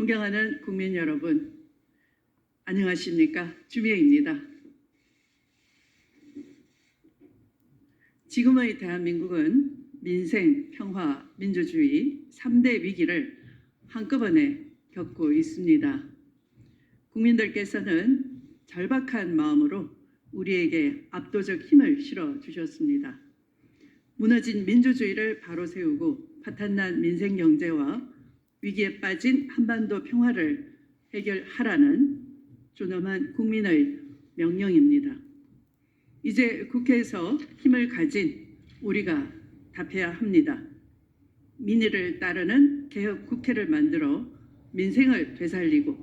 존경하는 국민 여러분, 안녕하십니까? 주미애입니다. 지금의 대한민국은 민생, 평화, 민주주의 3대 위기를 한꺼번에 겪고 있습니다. 국민들께서는 절박한 마음으로 우리에게 압도적 힘을 실어주셨습니다. 무너진 민주주의를 바로 세우고 파탄난 민생 경제와 위기에 빠진 한반도 평화를 해결하라는 존엄한 국민의 명령입니다. 이제 국회에서 힘을 가진 우리가 답해야 합니다. 민의를 따르는 개혁 국회를 만들어 민생을 되살리고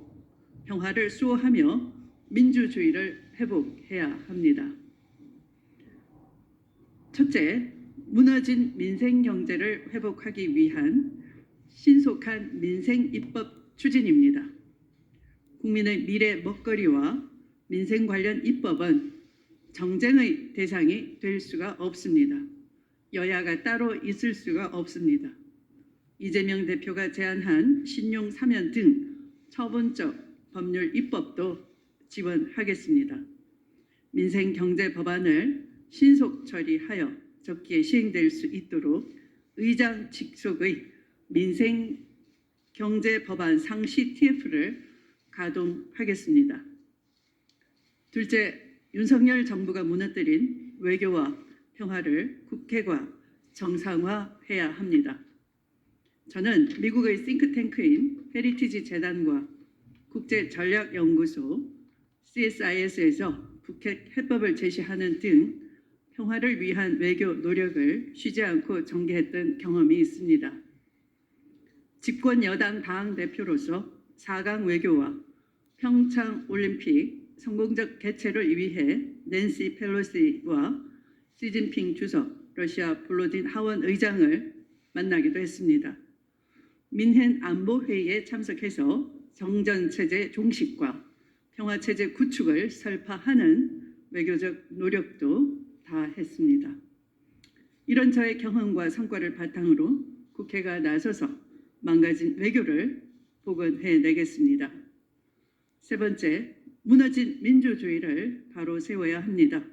평화를 수호하며 민주주의를 회복해야 합니다. 첫째, 무너진 민생 경제를 회복하기 위한 신속한 민생 입법 추진입니다. 국민의 미래 먹거리와 민생 관련 입법은 정쟁의 대상이 될 수가 없습니다. 여야가 따로 있을 수가 없습니다. 이재명 대표가 제안한 신용 사면 등 처분적 법률 입법도 지원하겠습니다. 민생 경제 법안을 신속 처리하여 적기에 시행될 수 있도록 의장 직속의 민생 경제 법안 상시 TF를 가동하겠습니다. 둘째, 윤석열 정부가 무너뜨린 외교와 평화를 국회가 정상화해야 합니다. 저는 미국의 싱크탱크인 헤리티지 재단과 국제전략연구소 CSIS에서 북핵 해법을 제시하는 등 평화를 위한 외교 노력을 쉬지 않고 전개했던 경험이 있습니다. 집권 여당 당 대표로서 4강 외교와 평창 올림픽 성공적 개최를 위해 낸시 펠로시와 시진핑 주석, 러시아 볼로딘 하원 의장을 만나기도 했습니다. 민헨 안보회의에 참석해서 정전체제 종식과 평화체제 구축을 설파하는 외교적 노력도 다 했습니다. 이런 저의 경험과 성과를 바탕으로 국회가 나서서 망가진 외교를 복원해내겠습니다. 세 번째, 무너진 민주주의를 바로 세워야 합니다.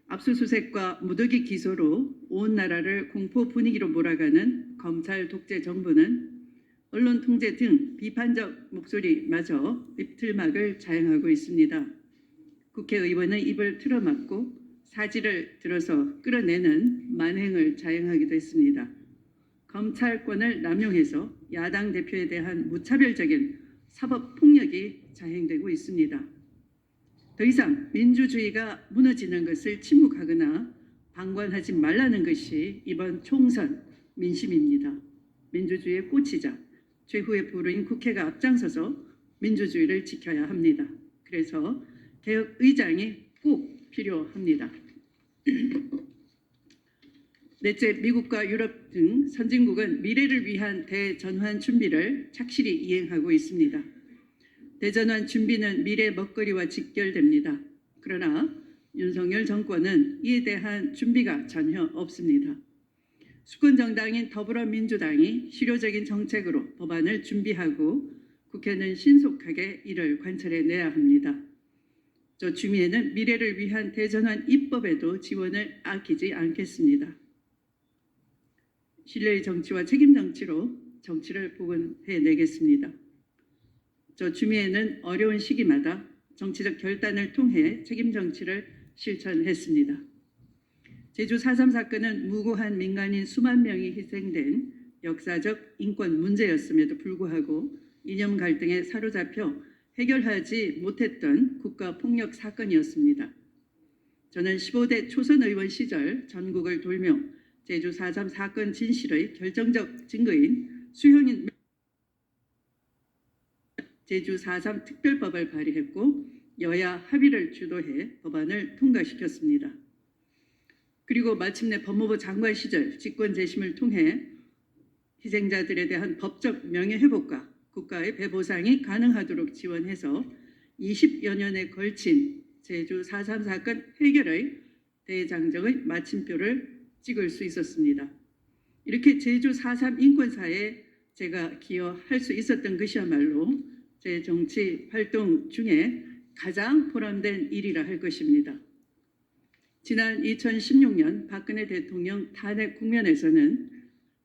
압수수색과 무더기 기소로 온 나라를 공포 분위기로 몰아가는 검찰 독재 정부는 언론 통제 등 비판적 목소리마저 입틀막을 자행하고 있습니다. 국회의원의 입을 틀어막고 사지를 들어서 끌어내는 만행을 자행하기도 했습니다. 검찰권을 남용해서 야당 대표에 대한 무차별적인 사법폭력이 자행되고 있습니다. 더 이상 민주주의가 무너지는 것을 침묵하거나 방관하지 말라는 것이 이번 총선 민심입니다. 민주주의의 꽃이자 최후의 불후인 국회가 앞장서서 민주주의를 지켜야 합니다. 그래서 개혁의장이 꼭 필요합니다. 넷째, 미국과 유럽 등 선진국은 미래를 위한 대전환 준비를 착실히 이행하고 있습니다. 대전환 준비는 미래 먹거리와 직결됩니다. 그러나 윤석열 정권은 이에 대한 준비가 전혀 없습니다. 수권 정당인 더불어민주당이 실효적인 정책으로 법안을 준비하고 국회는 신속하게 이를 관철해내야 합니다. 저 주미애는 미래를 위한 대전환 입법에도 지원을 아끼지 않겠습니다. 신뢰의 정치와 책임 정치로 정치를 복원해내겠습니다. 저 주미애는 어려운 시기마다 정치적 결단을 통해 책임 정치를 실천했습니다. 제주 4.3 사건은 무고한 민간인 수만 명이 희생된 역사적 인권 문제였음에도 불구하고 이념 갈등에 사로잡혀 해결하지 못했던 국가폭력 사건이었습니다. 저는 15대 초선 의원 시절 전국을 돌며 제주 4.3 사건 진실의 결정적 증거인 수형인 제주 4.3 특별법을 발의했고 여야 합의를 주도해 법안을 통과시켰습니다. 그리고 마침내 법무부 장관 시절 직권 재심을 통해 희생자들에 대한 법적 명예회복과 국가의 배보상이 가능하도록 지원해서 20여 년에 걸친 제주 4.3 사건 해결의 대장정의 마침표를 찍을 수 있었습니다. 이렇게 제주 4.3 인권사에 제가 기여할 수 있었던 것이야말로 제 정치 활동 중에 가장 보람된 일이라 할 것입니다. 지난 2016년 박근혜 대통령 탄핵 국면에서는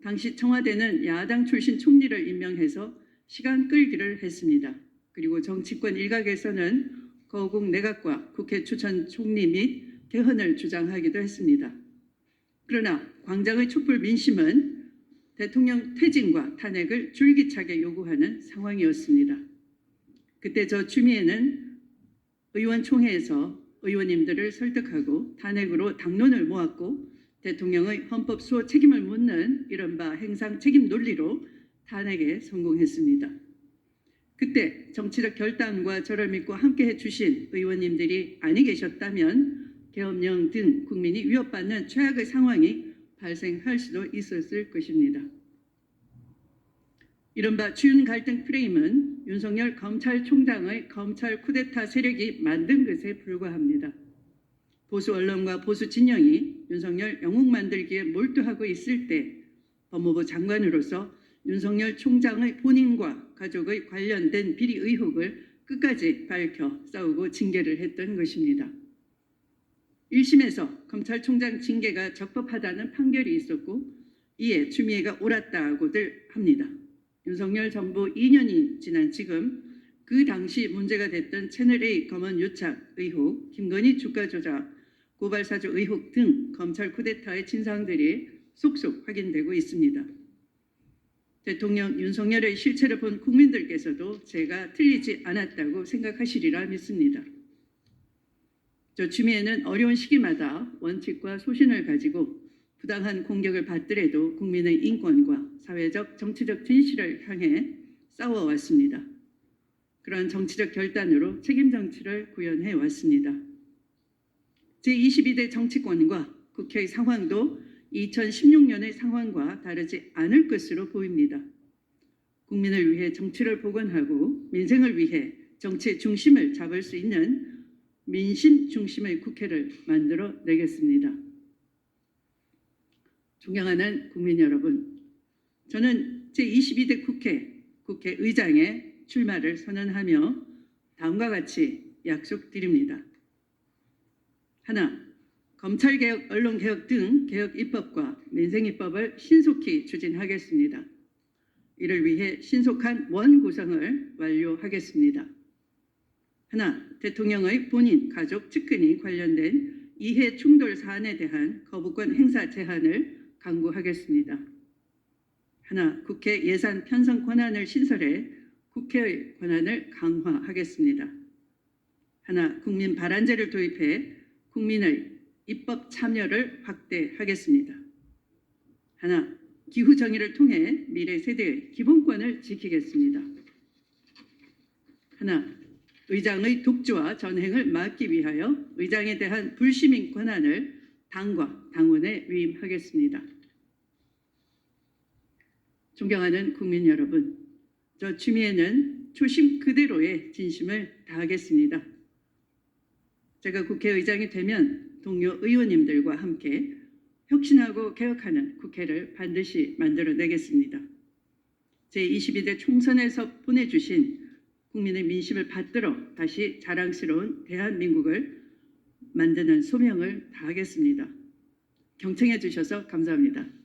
당시 청와대는 야당 출신 총리를 임명해서 시간 끌기를 했습니다. 그리고 정치권 일각에서는 거국 내각과 국회 추천 총리 및 개헌을 주장하기도 했습니다. 그러나 광장의 촛불 민심은 대통령 퇴진과 탄핵을 줄기차게 요구하는 상황이었습니다. 그때 저 추미애는 의원총회에서 의원님들을 설득하고 탄핵으로 당론을 모았고 대통령의 헌법 수호 책임을 묻는 이른바 행상 책임 논리로 탄핵에 성공했습니다. 그때 정치적 결단과 저를 믿고 함께해 주신 의원님들이 아니 계셨다면 계엄령 등 국민이 위협받는 최악의 상황이 발생할 수도 있었을 것입니다. 이른바 주윤 갈등 프레임은 윤석열 검찰총장의 검찰 쿠데타 세력이 만든 것에 불과합니다. 보수 언론과 보수 진영이 윤석열 영웅 만들기에 몰두하고 있을 때 법무부 장관으로서 윤석열 총장의 본인과 가족의 관련된 비리 의혹을 끝까지 밝혀 싸우고 징계를 했던 것입니다. 1심에서 검찰총장 징계가 적법하다는 판결이 있었고 이에 추미애가 옳았다고들 합니다. 윤석열 정부 2년이 지난 지금 그 당시 문제가 됐던 채널A 검언 유착 의혹, 김건희 주가 조작, 고발 사주 의혹 등 검찰 쿠데타의 진상들이 속속 확인되고 있습니다. 대통령 윤석열의 실체를 본 국민들께서도 제가 틀리지 않았다고 생각하시리라 믿습니다. 저 추미애는 어려운 시기마다 원칙과 소신을 가지고 부당한 공격을 받더라도 국민의 인권과 사회적, 정치적 진실을 향해 싸워왔습니다. 그러한 정치적 결단으로 책임 정치를 구현해 왔습니다. 제22대 정치권과 국회의 상황도 2016년의 상황과 다르지 않을 것으로 보입니다. 국민을 위해 정치를 복원하고 민생을 위해 정치의 중심을 잡을 수 있는 민심 중심의 국회를 만들어 내겠습니다. 존경하는 국민 여러분, 저는 제22대 국회의장에 출마를 선언하며 다음과 같이 약속드립니다. 하나, 검찰개혁, 언론개혁 등 개혁 입법과 민생입법을 신속히 추진하겠습니다. 이를 위해 신속한 원 구성을 완료하겠습니다. 하나, 대통령의 본인, 가족, 측근이 관련된 이해 충돌 사안에 대한 거부권 행사 제한을 강구하겠습니다. 하나, 국회 예산 편성 권한을 신설해 국회의 권한을 강화하겠습니다. 하나, 국민 발안제를 도입해 국민의 입법 참여를 확대하겠습니다. 하나, 기후 정의를 통해 미래 세대의 기본권을 지키겠습니다. 하나, 의장의 독주와 전횡을 막기 위하여 의장에 대한 불시민 권한을 당과 당원에 위임하겠습니다. 존경하는 국민 여러분, 저 추미애는 초심 그대로의 진심을 다하겠습니다. 제가 국회의장이 되면 동료 의원님들과 함께 혁신하고 개혁하는 국회를 반드시 만들어내겠습니다. 제22대 총선에서 보내주신 국민의 민심을 받들어 다시 자랑스러운 대한민국을 만드는 소명을 다하겠습니다. 경청해 주셔서 감사합니다.